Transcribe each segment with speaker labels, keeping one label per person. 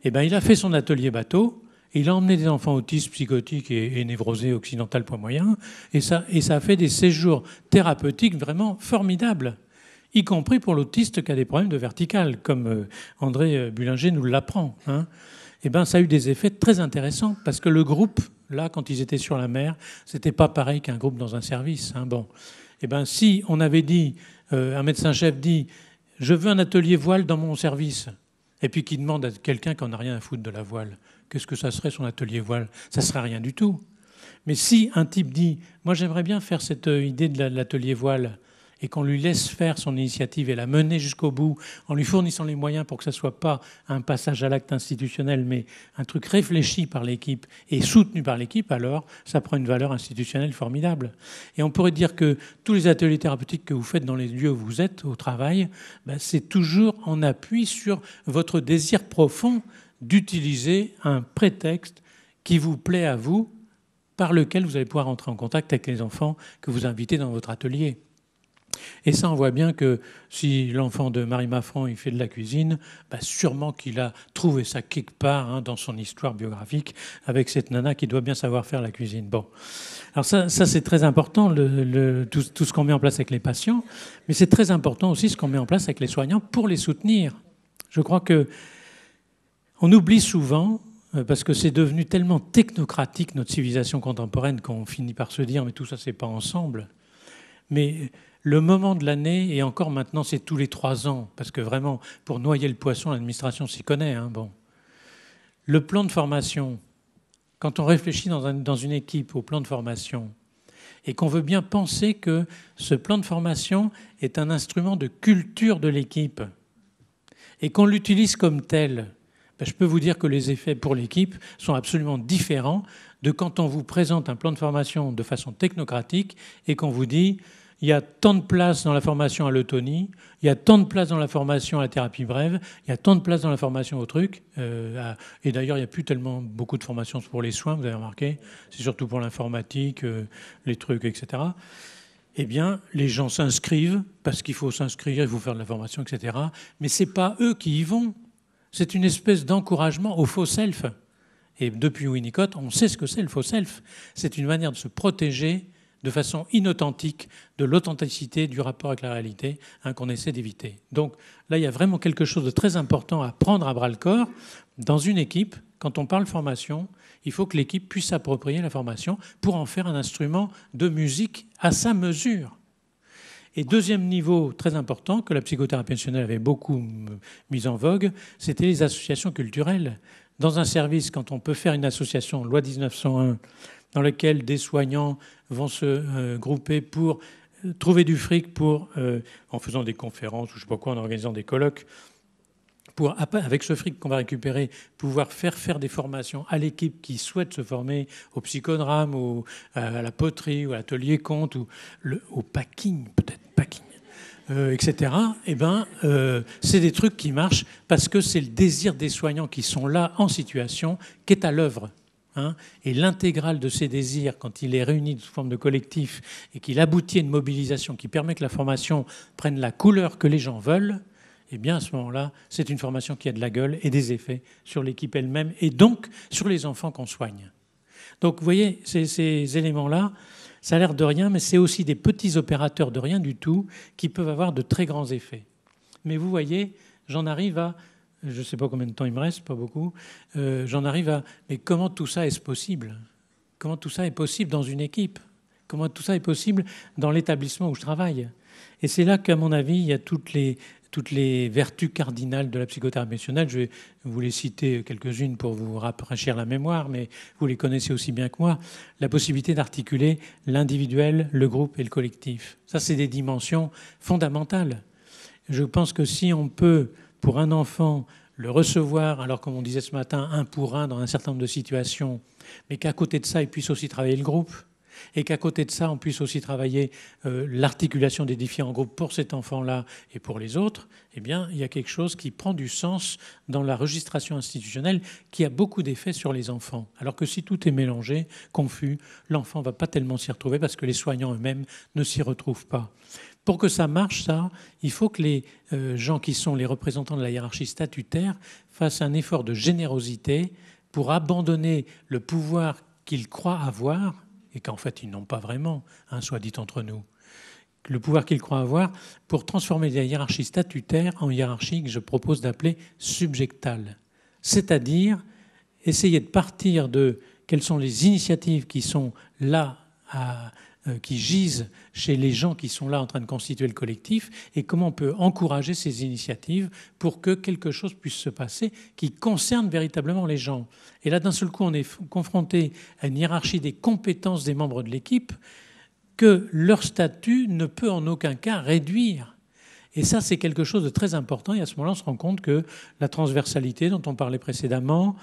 Speaker 1: Eh ben, il a fait son atelier bateau, et il a emmené des enfants autistes, psychotiques et névrosés occidental point moyen, et ça a fait des séjours thérapeutiques vraiment formidables, y compris pour l'autiste qui a des problèmes de verticale, comme André Bullinger nous l'apprend. Hein. Eh ben, ça a eu des effets très intéressants, parce que le groupe, là, quand ils étaient sur la mer, c'était pas pareil qu'un groupe dans un service. Hein. Bon. Eh ben, si on avait dit, un médecin-chef dit, je veux un atelier voile dans mon service, et puis qui demande à quelqu'un qui n'en a rien à foutre de la voile, qu'est-ce que ça serait son atelier voile? Ça ne serait rien du tout. Mais si un type dit, moi j'aimerais bien faire cette idée de l'atelier voile, et qu'on lui laisse faire son initiative et la mener jusqu'au bout, en lui fournissant les moyens pour que ça ne soit pas un passage à l'acte institutionnel, mais un truc réfléchi par l'équipe et soutenu par l'équipe, alors ça prend une valeur institutionnelle formidable. Et on pourrait dire que tous les ateliers thérapeutiques que vous faites dans les lieux où vous êtes, au travail, ben c'est toujours en appui sur votre désir profond d'utiliser un prétexte qui vous plaît à vous, par lequel vous allez pouvoir entrer en contact avec les enfants que vous invitez dans votre atelier. Et ça, on voit bien que si l'enfant de Marie Maffran il fait de la cuisine, bah sûrement qu'il a trouvé ça quelque part dans son histoire biographique avec cette nana qui doit bien savoir faire la cuisine. Bon, alors ça c'est très important, tout ce qu'on met en place avec les patients, mais c'est très important aussi ce qu'on met en place avec les soignants pour les soutenir. Je crois que on oublie souvent, parce que c'est devenu tellement technocratique, notre civilisation contemporaine, qu'on finit par se dire « mais tout ça, c'est pas ensemble ». Mais le moment de l'année, et encore maintenant, c'est tous les 3 ans, parce que vraiment, pour noyer le poisson, l'administration s'y connaît. Hein, bon. Le plan de formation, quand on réfléchit dans une équipe au plan de formation, et qu'on veut bien penser que ce plan de formation est un instrument de culture de l'équipe, et qu'on l'utilise comme tel, ben, je peux vous dire que les effets pour l'équipe sont absolument différents de quand on vous présente un plan de formation de façon technocratique et qu'on vous dit il y a tant de places dans la formation à l'eutonie, il y a tant de places dans la formation à la thérapie brève, il y a tant de places dans la formation au truc. Et d'ailleurs, il n'y a plus tellement beaucoup de formations pour les soins, vous avez remarqué. C'est surtout pour l'informatique, les trucs, etc. Eh bien, les gens s'inscrivent parce qu'il faut s'inscrire, il faut faire de la formation, etc. Mais ce n'est pas eux qui y vont. C'est une espèce d'encouragement au faux self. Et depuis Winnicott, on sait ce que c'est le faux self. C'est une manière de se protéger de façon inauthentique de l'authenticité du rapport avec la réalité qu'on essaie d'éviter. Donc là, il y a vraiment quelque chose de très important à prendre à bras-le-corps. Dans une équipe, quand on parle formation, il faut que l'équipe puisse s'approprier la formation pour en faire un instrument de musique à sa mesure. Et deuxième niveau très important que la psychothérapie institutionnelle avait beaucoup mis en vogue, c'était les associations culturelles. Dans un service, quand on peut faire une association, loi 1901, dans laquelle des soignants vont se grouper pour trouver du fric en faisant des conférences ou je ne sais pas quoi, en organisant des colloques, pour, avec ce fric qu'on va récupérer, pouvoir faire des formations à l'équipe qui souhaite se former au psychodrame, ou à la poterie, ou à l'atelier compte, ou au packing, peut-être packing, etc. Eh ben, c'est des trucs qui marchent parce que c'est le désir des soignants qui sont là en situation qui est à l'œuvre. Et l'intégrale de ces désirs, quand il est réuni sous forme de collectif et qu'il aboutit à une mobilisation qui permet que la formation prenne la couleur que les gens veulent, eh bien à ce moment-là, c'est une formation qui a de la gueule et des effets sur l'équipe elle-même et donc sur les enfants qu'on soigne. Donc vous voyez, ces éléments-là, ça a l'air de rien, mais c'est aussi des petits opérateurs de rien du tout qui peuvent avoir de très grands effets. Mais vous voyez, j'en arrive à... Je ne sais pas combien de temps il me reste, pas beaucoup. J'en arrive à... Mais comment tout ça est-ce possible? Comment tout ça est possible dans une équipe? Comment tout ça est possible dans l'établissement où je travaille? Et c'est là qu'à mon avis, il y a toutes les vertus cardinales de la psychothérapie institutionnelle. Je vais vous les citer quelques-unes pour vous rafraîchir la mémoire, mais vous les connaissez aussi bien que moi. La possibilité d'articuler l'individuel, le groupe et le collectif. Ça, c'est des dimensions fondamentales. Je pense que si on peut... pour un enfant, le recevoir, alors comme on disait ce matin, 1 pour 1 dans un certain nombre de situations, mais qu'à côté de ça, il puisse aussi travailler le groupe, et qu'à côté de ça, on puisse aussi travailler l'articulation des différents groupes pour cet enfant-là et pour les autres, eh bien, il y a quelque chose qui prend du sens dans la registration institutionnelle qui a beaucoup d'effets sur les enfants. Alors que si tout est mélangé, confus, l'enfant ne va pas tellement s'y retrouver parce que les soignants eux-mêmes ne s'y retrouvent pas. Pour que ça marche, ça, il faut que les gens qui sont les représentants de la hiérarchie statutaire fassent un effort de générosité pour abandonner le pouvoir qu'ils croient avoir, et qu'en fait ils n'ont pas vraiment, hein, soit dit entre nous, le pouvoir qu'ils croient avoir, pour transformer la hiérarchie statutaire en hiérarchie que je propose d'appeler subjectale. C'est-à-dire essayer de partir de quelles sont les initiatives qui sont là, qui gisent chez les gens qui sont là en train de constituer le collectif, et comment on peut encourager ces initiatives pour que quelque chose puisse se passer qui concerne véritablement les gens. Et là, d'un seul coup, on est confronté à une hiérarchie des compétences des membres de l'équipe que leur statut ne peut en aucun cas réduire. Et ça, c'est quelque chose de très important. Et à ce moment-là, on se rend compte que la transversalité dont on parlait précédemment,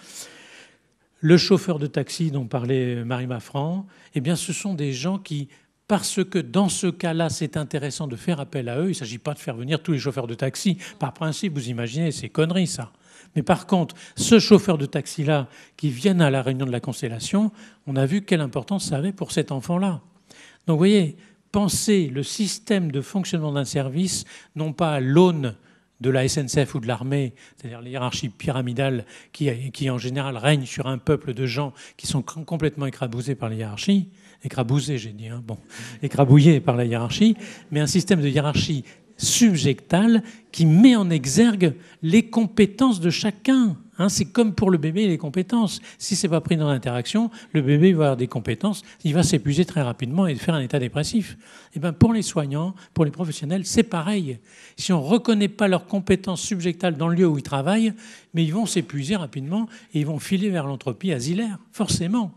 Speaker 1: le chauffeur de taxi dont parlait Marie Maffran, eh bien, ce sont des gens qui, parce que dans ce cas-là, c'est intéressant de faire appel à eux, il ne s'agit pas de faire venir tous les chauffeurs de taxi. Par principe, vous imaginez, c'est connerie, ça. Mais par contre, ce chauffeur de taxi-là qui vient à la réunion de la Constellation, on a vu quelle importance ça avait pour cet enfant-là. Donc, vous voyez, penser le système de fonctionnement d'un service, non pas à l'aune de la SNCF ou de l'armée, c'est-à-dire les hiérarchies pyramidales qui en général règnent sur un peuple de gens qui sont complètement écrabouillés par les hiérarchies, écrabouillés j'ai dit, hein, bon, écrabouillés par la hiérarchie, mais un système de hiérarchie subjectale qui met en exergue les compétences de chacun. Hein, c'est comme pour le bébé et les compétences. Si ce n'est pas pris dans l'interaction, le bébé va avoir des compétences, il va s'épuiser très rapidement et faire un état dépressif. Et bien pour les soignants, pour les professionnels, c'est pareil. Si on ne reconnaît pas leurs compétences subjectales dans le lieu où ils travaillent, mais ils vont s'épuiser rapidement et ils vont filer vers l'entropie asilaire, forcément.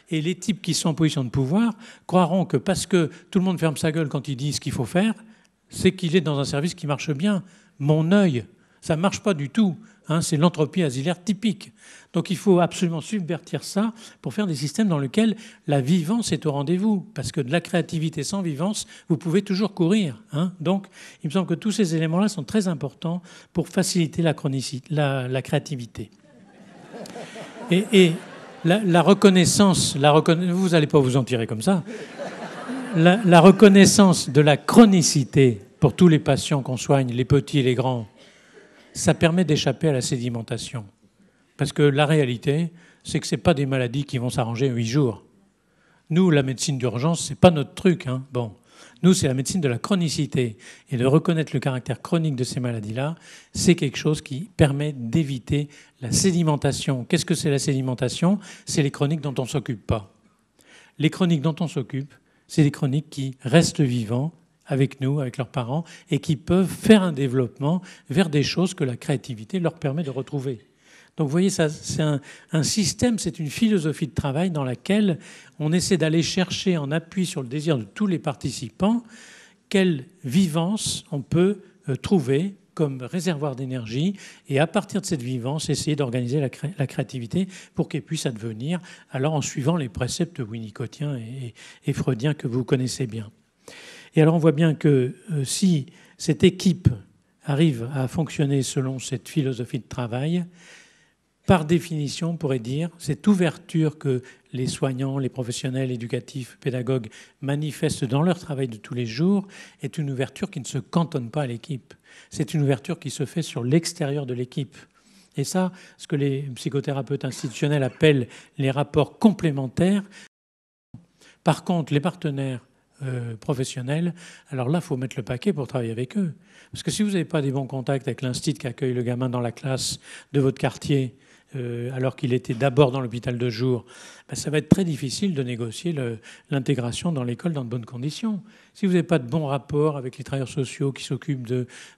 Speaker 1: Et les types qui sont en position de pouvoir croiront que parce que tout le monde ferme sa gueule quand ils disent ce qu'il faut faire, c'est qu'il est dans un service qui marche bien. Mon œil, ça ne marche pas du tout. Hein, c'est l'entropie asilaire typique. Donc il faut absolument subvertir ça pour faire des systèmes dans lesquels la vivance est au rendez-vous. Parce que de la créativité sans vivance, vous pouvez toujours courir. Hein. Donc il me semble que tous ces éléments-là sont très importants pour faciliter la créativité. Et la reconnaissance, vous n'allez pas vous en tirer comme ça. La reconnaissance de la chronicité pour tous les patients qu'on soigne, les petits et les grands, ça permet d'échapper à la sédimentation. Parce que la réalité, c'est que ce n'est pas des maladies qui vont s'arranger en 8 jours. Nous, la médecine d'urgence, ce n'est pas notre truc. Hein. Bon. Nous, c'est la médecine de la chronicité. Et de reconnaître le caractère chronique de ces maladies-là, c'est quelque chose qui permet d'éviter la sédimentation. Qu'est-ce que c'est la sédimentation? C'est les chroniques dont on ne s'occupe pas. Les chroniques dont on s'occupe, c'est des chroniques qui restent vivants avec nous, avec leurs parents, et qui peuvent faire un développement vers des choses que la créativité leur permet de retrouver. Donc vous voyez, ça, c'est un système, c'est une philosophie de travail dans laquelle on essaie d'aller chercher, en appui sur le désir de tous les participants, quelle vivance on peut trouver comme réservoir d'énergie, et à partir de cette vivance, essayer d'organiser la créativité pour qu'elle puisse advenir, alors en suivant les préceptes winnicottiens et freudiens que vous connaissez bien. Et alors on voit bien que si cette équipe arrive à fonctionner selon cette philosophie de travail, par définition, on pourrait dire, cette ouverture que les soignants, les professionnels éducatifs, pédagogues manifestent dans leur travail de tous les jours est une ouverture qui ne se cantonne pas à l'équipe. C'est une ouverture qui se fait sur l'extérieur de l'équipe. Et ça, ce que les psychothérapeutes institutionnels appellent les rapports complémentaires. Par contre, les partenaires professionnels, alors là, il faut mettre le paquet pour travailler avec eux. Parce que si vous n'avez pas des bons contacts avec l'institut qui accueille le gamin dans la classe de votre quartier, alors qu'il était d'abord dans l'hôpital de jour, ben ça va être très difficile de négocier l'intégration dans l'école dans de bonnes conditions. Si vous n'avez pas de bons rapports avec les travailleurs sociaux qui s'occupent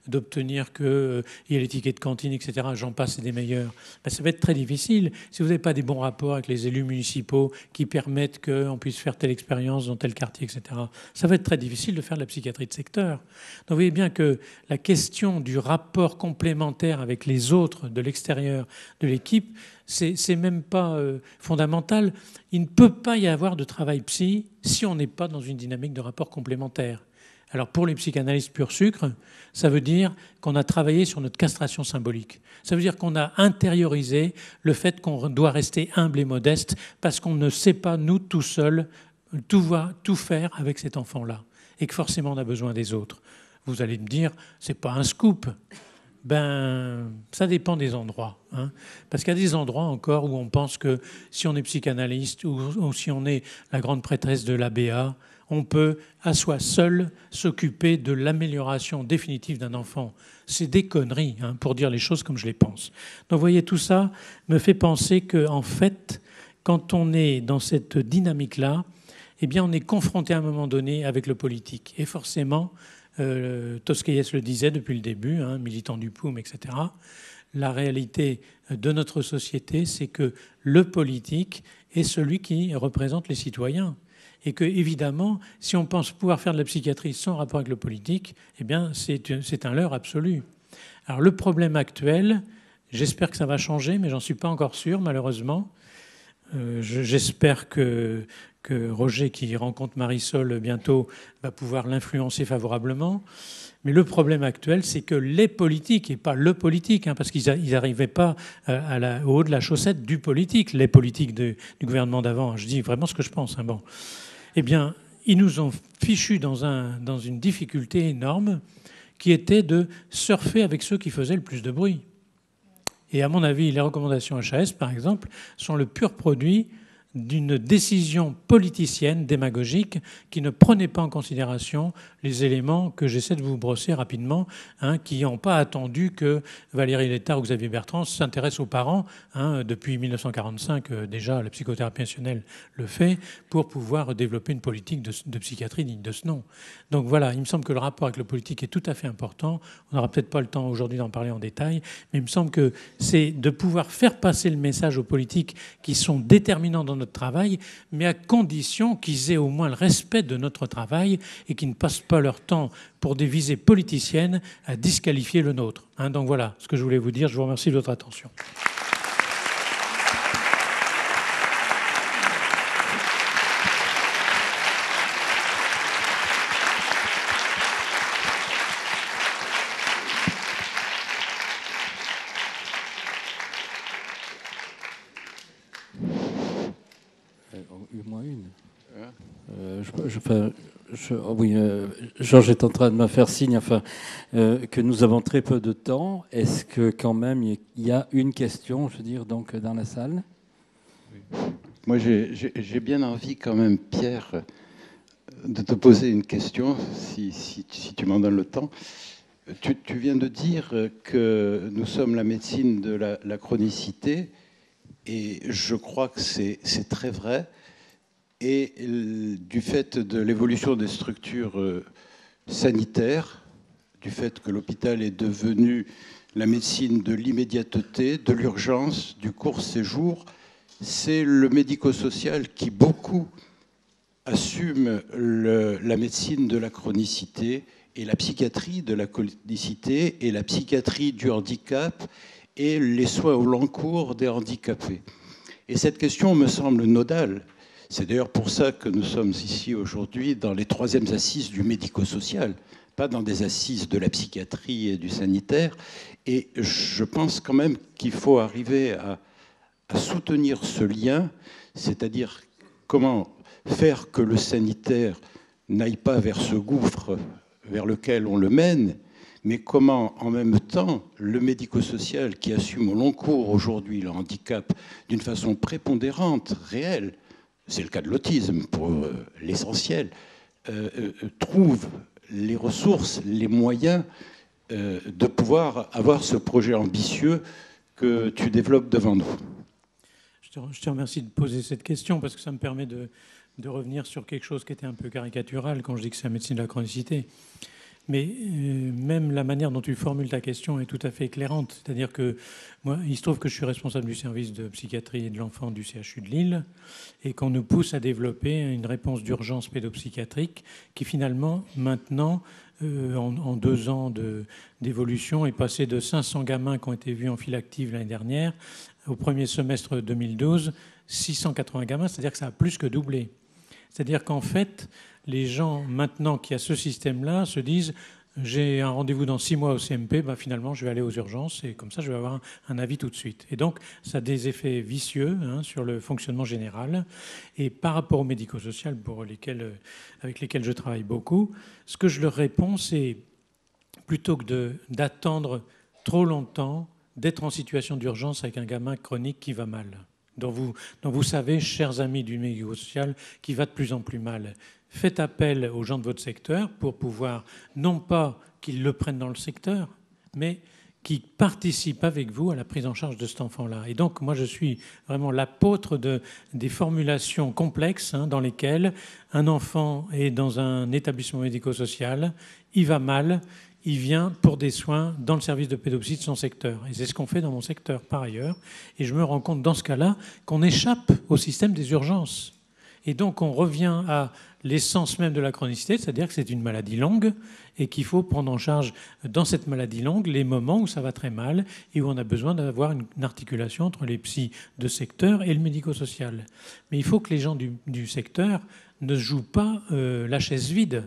Speaker 1: d'obtenir qu'il y ait les tickets de cantine, etc., j'en passe et des meilleurs, ben ça va être très difficile. Si vous n'avez pas des bons rapports avec les élus municipaux qui permettent qu'on puisse faire telle expérience dans tel quartier, etc., ça va être très difficile de faire de la psychiatrie de secteur. Donc vous voyez bien que la question du rapport complémentaire avec les autres de l'extérieur de l'équipe, c'est même pas fondamental. Il ne peut pas y avoir de travail psy si on n'est pas dans une dynamique de rapport complémentaire. Alors pour les psychanalystes pur sucre, ça veut dire qu'on a travaillé sur notre castration symbolique. Ça veut dire qu'on a intériorisé le fait qu'on doit rester humble et modeste parce qu'on ne sait pas, nous, tout seuls, tout faire avec cet enfant-là. et que forcément on a besoin des autres. Vous allez me dire, c'est pas un scoop. Ben, ça dépend des endroits. Hein. Parce qu'il y a des endroits encore où on pense que si on est psychanalyste ou si on est la grande prêtresse de l'ABA, on peut à soi seul s'occuper de l'amélioration définitive d'un enfant. C'est des conneries, hein, pour dire les choses comme je les pense. Donc vous voyez, tout ça me fait penser qu'en fait, quand on est dans cette dynamique-là, eh bien, on est confronté à un moment donné avec le politique. Et forcément, Tosquelles le disait depuis le début, hein, militant du POUM, etc. La réalité de notre société, c'est que le politique est celui qui représente les citoyens. Et que, évidemment, si on pense pouvoir faire de la psychiatrie sans rapport avec le politique, eh bien, c'est un leurre absolu. Alors, le problème actuel, j'espère que ça va changer, mais j'en suis pas encore sûr, malheureusement. J'espère que Roger, qui rencontre Marisol bientôt, va pouvoir l'influencer favorablement. Mais le problème actuel, c'est que les politiques, et pas le politique, hein, parce qu'ils n'arrivaient pas au haut de la chaussette du politique, les politiques du gouvernement d'avant, je dis vraiment ce que je pense, hein, bon. Eh bien, ils nous ont fichus dans une difficulté énorme qui était de surfer avec ceux qui faisaient le plus de bruit. Et à mon avis, les recommandations HAS, par exemple, sont le pur produit d'une décision politicienne, démagogique, qui ne prenait pas en considération les éléments que j'essaie de vous brosser rapidement, hein, qui n'ont pas attendu que Valérie Létard ou Xavier Bertrand s'intéressent aux parents. Hein, depuis 1945, déjà, la psychothérapie institutionnelle le fait pour pouvoir développer une politique de psychiatrie digne de ce nom. Donc voilà, il me semble que le rapport avec le politique est tout à fait important. On n'aura peut-être pas le temps aujourd'hui d'en parler en détail, mais il me semble que c'est de pouvoir faire passer le message aux politiques qui sont déterminants dans notre travail, mais à condition qu'ils aient au moins le respect de notre travail et qu'ils ne passent pas leur temps pour des visées politiciennes à disqualifier le nôtre. Hein, donc voilà ce que je voulais vous dire. Je vous remercie de votre attention.
Speaker 2: Oui, Georges est en train de me faire signe que nous avons très peu de temps. Est-ce que quand même il y a une question, je veux dire, donc, dans la salle?
Speaker 3: Moi, j'ai bien envie quand même, Pierre, de te poser une question, si tu m'en donnes le temps. Tu viens de dire que nous sommes la médecine de la chronicité, et je crois que c'est très vrai. Et du fait de l'évolution des structures sanitaires, du fait que l'hôpital est devenu la médecine de l'immédiateté, de l'urgence, du court séjour, c'est le médico-social qui beaucoup assume la médecine de la chronicité et la psychiatrie de la chronicité et la psychiatrie du handicap et les soins au long cours des handicapés. Et cette question me semble nodale. C'est d'ailleurs pour ça que nous sommes ici aujourd'hui dans les 3e assises du médico-social, pas dans des assises de la psychiatrie et du sanitaire. Et je pense quand même qu'il faut arriver à soutenir ce lien, c'est-à-dire comment faire que le sanitaire n'aille pas vers ce gouffre vers lequel on le mène, mais comment en même temps le médico-social qui assume au long cours aujourd'hui le handicap d'une façon prépondérante, réelle, c'est le cas de l'autisme pour l'essentiel, trouve les ressources, les moyens de pouvoir avoir ce projet ambitieux que tu développes devant nous.
Speaker 1: Je te remercie de poser cette question parce que ça me permet de revenir sur quelque chose qui était un peu caricatural quand je dis que c'est la médecine de la chronicité. Mais même la manière dont tu formules ta question est tout à fait éclairante. C'est-à-dire que moi, il se trouve que je suis responsable du service de psychiatrie et de l'enfant du CHU de Lille et qu'on nous pousse à développer une réponse d'urgence pédopsychiatrique qui finalement, maintenant, en 2 ans d'évolution, est passé de 500 gamins qui ont été vus en file active l'année dernière au premier semestre 2012, 680 gamins, c'est-à-dire que ça a plus que doublé. C'est-à-dire qu'en fait, les gens, maintenant qu'il y a ce système-là, se disent j'ai un rendez-vous dans 6 mois au CMP, bah, finalement, je vais aller aux urgences et comme ça, je vais avoir un avis tout de suite. Et donc, ça a des effets vicieux sur le fonctionnement général. Et par rapport au médico-social avec lesquels je travaille beaucoup, ce que je leur réponds, c'est plutôt que d'attendre trop longtemps, d'être en situation d'urgence avec un gamin chronique qui va mal, dont vous savez, chers amis du médico-social, qui va de plus en plus mal. Faites appel aux gens de votre secteur pour pouvoir, non pas qu'ils le prennent dans le secteur, mais qui participent avec vous à la prise en charge de cet enfant-là. Et donc, moi, je suis vraiment l'apôtre des formulations complexes dans lesquelles un enfant est dans un établissement médico-social, il va mal, il vient pour des soins dans le service de pédopsie de son secteur. Et c'est ce qu'on fait dans mon secteur par ailleurs. Et je me rends compte dans ce cas-là qu'on échappe au système des urgences. Et donc on revient à l'essence même de la chronicité, c'est-à-dire que c'est une maladie longue et qu'il faut prendre en charge dans cette maladie longue les moments où ça va très mal et où on a besoin d'avoir une articulation entre les psys de secteur et le médico-social. Mais il faut que les gens du secteur ne jouent pas la chaise vide.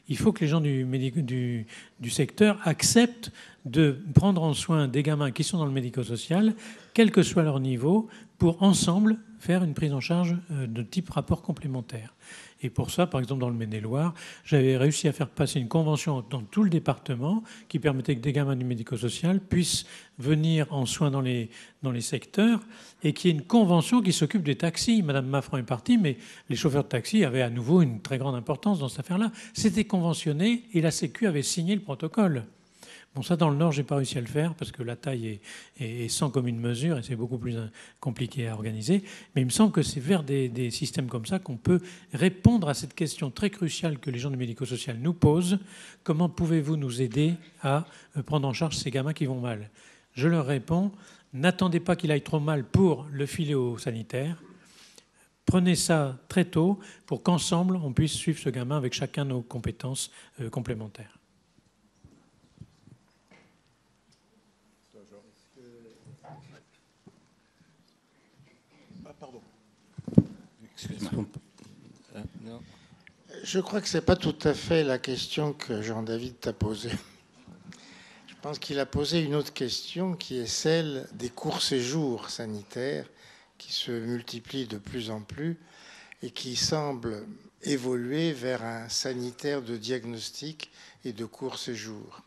Speaker 1: Il faut que les gens du secteur acceptent de prendre en soin des gamins qui sont dans le médico-social, quel que soit leur niveau, pour ensemble faire une prise en charge de type rapport complémentaire. Et pour ça, par exemple, dans le Maine-et-Loire, j'avais réussi à faire passer une convention dans tout le département qui permettait que des gamins du médico-social puissent venir en soins dans les secteurs et qu'il y ait une convention qui s'occupe des taxis. Madame Maffran est partie, mais les chauffeurs de taxi avaient à nouveau une très grande importance dans cette affaire-là. C'était conventionné et la Sécu avait signé le protocole. Bon, ça, dans le Nord, je n'ai pas réussi à le faire parce que la taille est sans commune mesure et c'est beaucoup plus compliqué à organiser. Mais il me semble que c'est vers des systèmes comme ça qu'on peut répondre à cette question très cruciale que les gens du médico-social nous posent. Comment pouvez-vous nous aider à prendre en charge ces gamins qui vont mal? Je leur réponds, n'attendez pas qu'il aille trop mal pour le filer au sanitaire. Prenez ça très tôt pour qu'ensemble, on puisse suivre ce gamin avec chacun nos compétences complémentaires.
Speaker 2: Excuse-moi.
Speaker 4: Je crois que ce n'est pas tout à fait la question que Jean-David t'a posée. Je pense qu'il a posé une autre question qui est celle des courts séjours sanitaires qui se multiplient de plus en plus et qui semblent évoluer vers un sanitaire de diagnostic et de court séjour.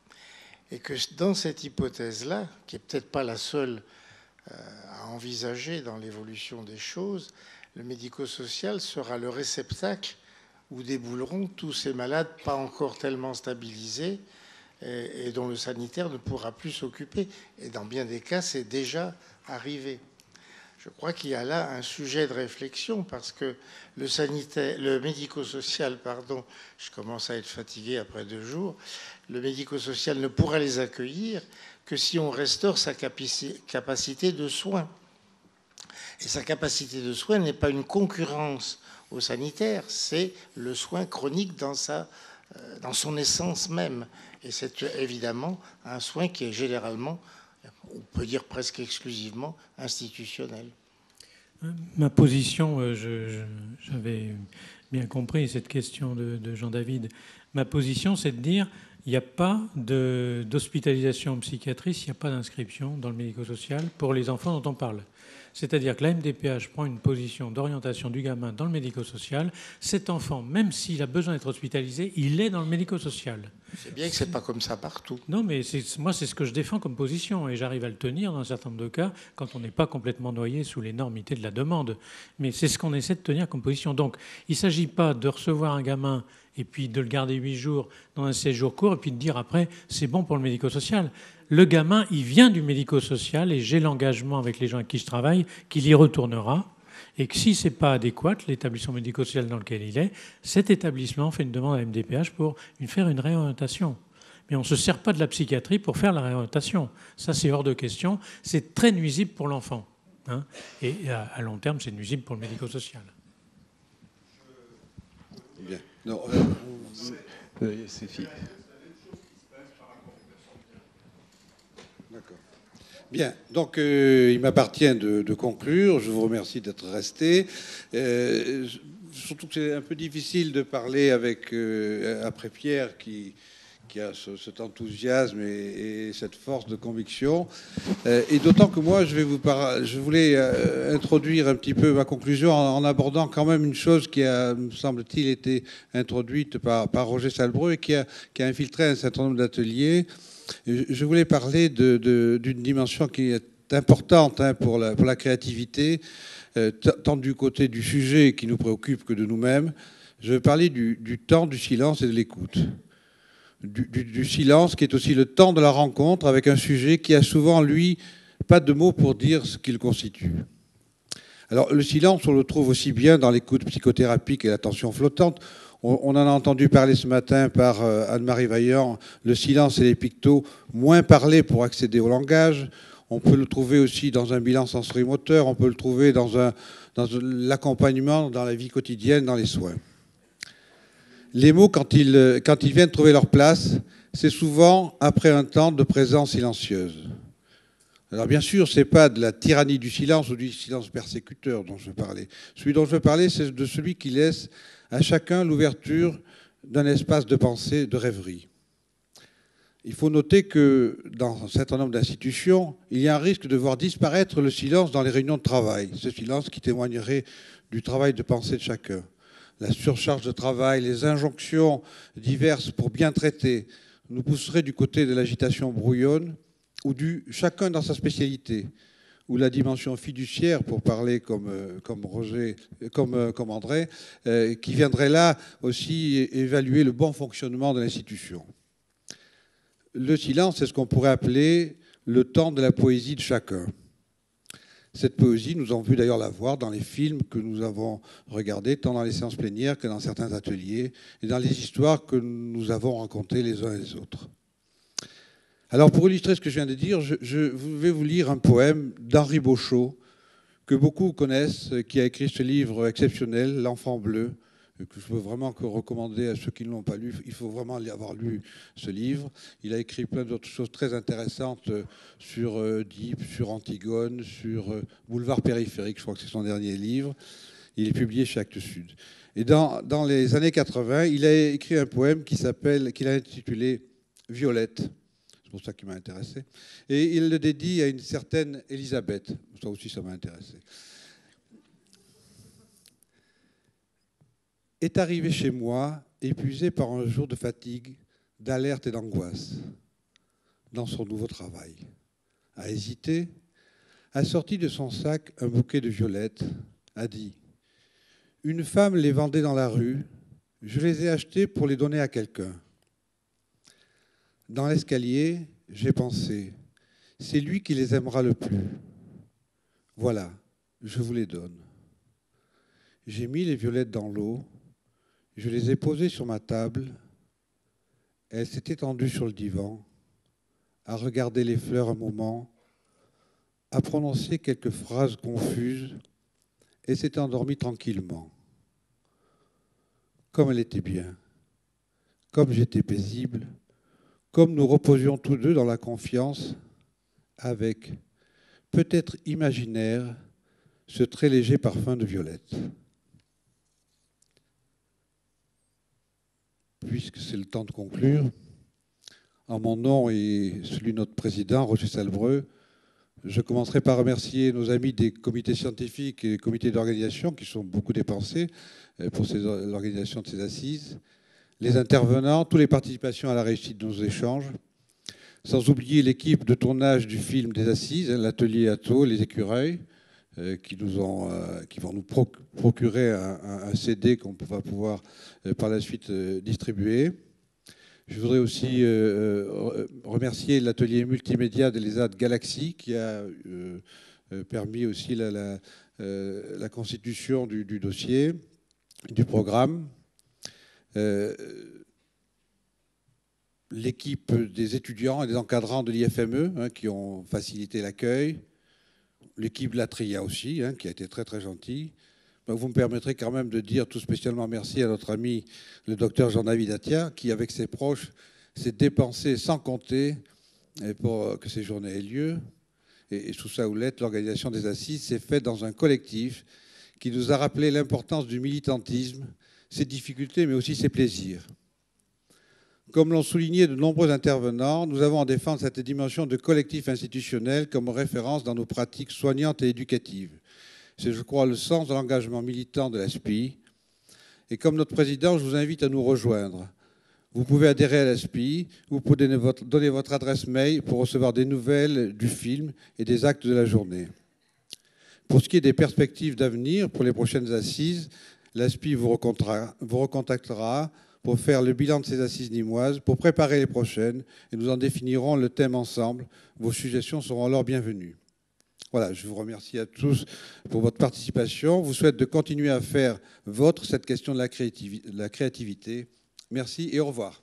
Speaker 4: Et que dans cette hypothèse-là, qui n'est peut-être pas la seule à envisager dans l'évolution des choses, le médico-social sera le réceptacle où débouleront tous ces malades pas encore tellement stabilisés et dont le sanitaire ne pourra plus s'occuper. Et dans bien des cas, c'est déjà arrivé. Je crois qu'il y a là un sujet de réflexion parce que le médico-social, je commence à être fatigué après 2 jours, le médico-social ne pourra les accueillir que si on restaure sa capacité de soins. Et sa capacité de soin n'est pas une concurrence au sanitaire, c'est le soin chronique dans son essence même. Et c'est évidemment un soin qui est généralement, on peut dire presque exclusivement, institutionnel.
Speaker 1: Ma position, j'avais bien compris cette question de Jean-David. Ma position, c'est de dire il n'y a pas d'hospitalisation en psychiatrie s'il n'y a pas d'inscription dans le médico-social pour les enfants dont on parle. C'est-à-dire que la MDPH prend une position d'orientation du gamin dans le médico-social. Cet enfant, même s'il a besoin d'être hospitalisé, il est dans le médico-social.
Speaker 4: C'est bien que ce n'est pas comme ça partout.
Speaker 1: Non, mais moi, c'est ce que je défends comme position. Et j'arrive à le tenir dans un certain nombre de cas quand on n'est pas complètement noyé sous l'énormité de la demande. Mais c'est ce qu'on essaie de tenir comme position. Donc, il ne s'agit pas de recevoir un gamin et puis de le garder 8 jours dans un séjour court et puis de dire après, c'est bon pour le médico-social. Le gamin, il vient du médico-social et j'ai l'engagement avec les gens avec qui je travaille qu'il y retournera et que si ce n'est pas adéquat, l'établissement médico-social dans lequel il est, cet établissement fait une demande à la MDPH pour faire une réorientation. Mais on ne se sert pas de la psychiatrie pour faire la réorientation. Ça, c'est hors de question. C'est très nuisible pour l'enfant. Et à long terme, c'est nuisible pour le médico-social.
Speaker 5: Bien. Non,
Speaker 3: c'est fini.
Speaker 5: D'accord. Bien, donc il m'appartient de conclure. Je vous remercie d'être resté. Surtout que c'est un peu difficile de parler après Pierre qui qui a cet enthousiasme et cette force de conviction. Et d'autant que moi, je voulais introduire un petit peu ma conclusion en abordant quand même une chose qui a, me semble-t-il, été introduite par Roger Salbreux et qui a infiltré un certain nombre d'ateliers. Je voulais parler d'une dimension qui est importante pour la créativité, tant du côté du sujet qui nous préoccupe que de nous-mêmes. Je veux parler du temps, du silence et de l'écoute. Du silence qui est aussi le temps de la rencontre avec un sujet qui a souvent, lui, pas de mots pour dire ce qu'il constitue. Alors le silence, on le trouve aussi bien dans l'écoute psychothérapique et l'attention flottante. On en a entendu parler ce matin par Anne-Marie Vaillant, le silence et les pictos, moins parler pour accéder au langage. On peut le trouver aussi dans un bilan sensorimoteur, on peut le trouver dans l'accompagnement, dans la vie quotidienne, dans les soins. Les mots, quand ils viennent trouver leur place, c'est souvent après un temps de présence silencieuse. Alors bien sûr, ce n'est pas de la tyrannie du silence ou du silence persécuteur dont je veux parler. Celui dont je veux parler, c'est de celui qui laisse à chacun l'ouverture d'un espace de pensée, de rêverie. Il faut noter que dans un certain nombre d'institutions, il y a un risque de voir disparaître le silence dans les réunions de travail. Ce silence qui témoignerait du travail de pensée de chacun. La surcharge de travail, les injonctions diverses pour bien traiter nous pousseraient du côté de l'agitation brouillonne ou du chacun dans sa spécialité, ou la dimension fiduciaire, pour parler comme André, qui viendrait là aussi évaluer le bon fonctionnement de l'institution. Le silence, c'est ce qu'on pourrait appeler le temps de la poésie de chacun. Cette poésie, nous avons vu d'ailleurs la voir dans les films que nous avons regardés, tant dans les séances plénières que dans certains ateliers, et dans les histoires que nous avons racontées les uns et les autres. Alors, pour illustrer ce que je viens de dire, je vais vous lire un poème d'Henri Beauchot, que beaucoup connaissent, qui a écrit ce livre exceptionnel, L'Enfant bleu, que je peux vraiment que recommander à ceux qui ne l'ont pas lu. Il faut vraiment avoir lu ce livre. Il a écrit plein d'autres choses très intéressantes sur Oedipe, sur Antigone, sur Boulevard périphérique, je crois que c'est son dernier livre. Il est publié chez Actes Sud. Et dans les années 80, il a écrit un poème qu'il a intitulé « Violette ». C'est pour ça qu'il m'a intéressé. Et il le dédie à une certaine Elisabeth. Ça aussi, ça m'a intéressé. Est arrivé chez moi, épuisé par un jour de fatigue, d'alerte et d'angoisse, dans son nouveau travail. A hésité, a sorti de son sac un bouquet de violettes, a dit « Une femme les vendait dans la rue, je les ai achetées pour les donner à quelqu'un. » Dans l'escalier, j'ai pensé « C'est lui qui les aimera le plus. Voilà, je vous les donne. » J'ai mis les violettes dans l'eau. Je les ai posées sur ma table. Elle s'est étendue sur le divan, a regardé les fleurs un moment, a prononcé quelques phrases confuses et s'est endormie tranquillement. Comme elle était bien, comme j'étais paisible, comme nous reposions tous deux dans la confiance, avec, peut-être imaginaire, ce très léger parfum de violette. Puisque c'est le temps de conclure, en mon nom et celui de notre président, Roger Salbreux, je commencerai par remercier nos amis des comités scientifiques et des comités d'organisation qui sont beaucoup dépensés pour l'organisation de ces assises, les intervenants, toutes les participations à la réussite de nos échanges, sans oublier l'équipe de tournage du film des assises, l'atelier Atto, les écureuils, qui vont nous procurer un CD qu'on va pouvoir par la suite distribuer. Je voudrais aussi remercier l'atelier multimédia de l'ESAD Galaxy qui a permis aussi la constitution du dossier, du programme. L'équipe des étudiants et des encadrants de l'IFME qui ont facilité l'accueil. L'équipe de la TRIA aussi, qui a été très très gentille. Vous me permettrez quand même de dire tout spécialement merci à notre ami le docteur Jean-David Attia, qui avec ses proches s'est dépensé sans compter pour que ces journées aient lieu. Et sous sa houlette, l'organisation des assises s'est faite dans un collectif qui nous a rappelé l'importance du militantisme, ses difficultés mais aussi ses plaisirs. Comme l'ont souligné de nombreux intervenants, nous avons à défendre cette dimension de collectif institutionnel comme référence dans nos pratiques soignantes et éducatives. C'est, je crois, le sens de l'engagement militant de l'ASPI. Et comme notre président, je vous invite à nous rejoindre. Vous pouvez adhérer à l'ASPI, vous pouvez donner votre adresse mail pour recevoir des nouvelles du film et des actes de la journée. Pour ce qui est des perspectives d'avenir pour les prochaines assises, l'ASPI vous recontactera pour faire le bilan de ces assises nîmoises, pour préparer les prochaines, et nous en définirons le thème ensemble. Vos suggestions seront alors bienvenues. Voilà, je vous remercie à tous pour votre participation. Je vous souhaite de continuer à faire vôtre cette question de la créativité. Merci et au revoir.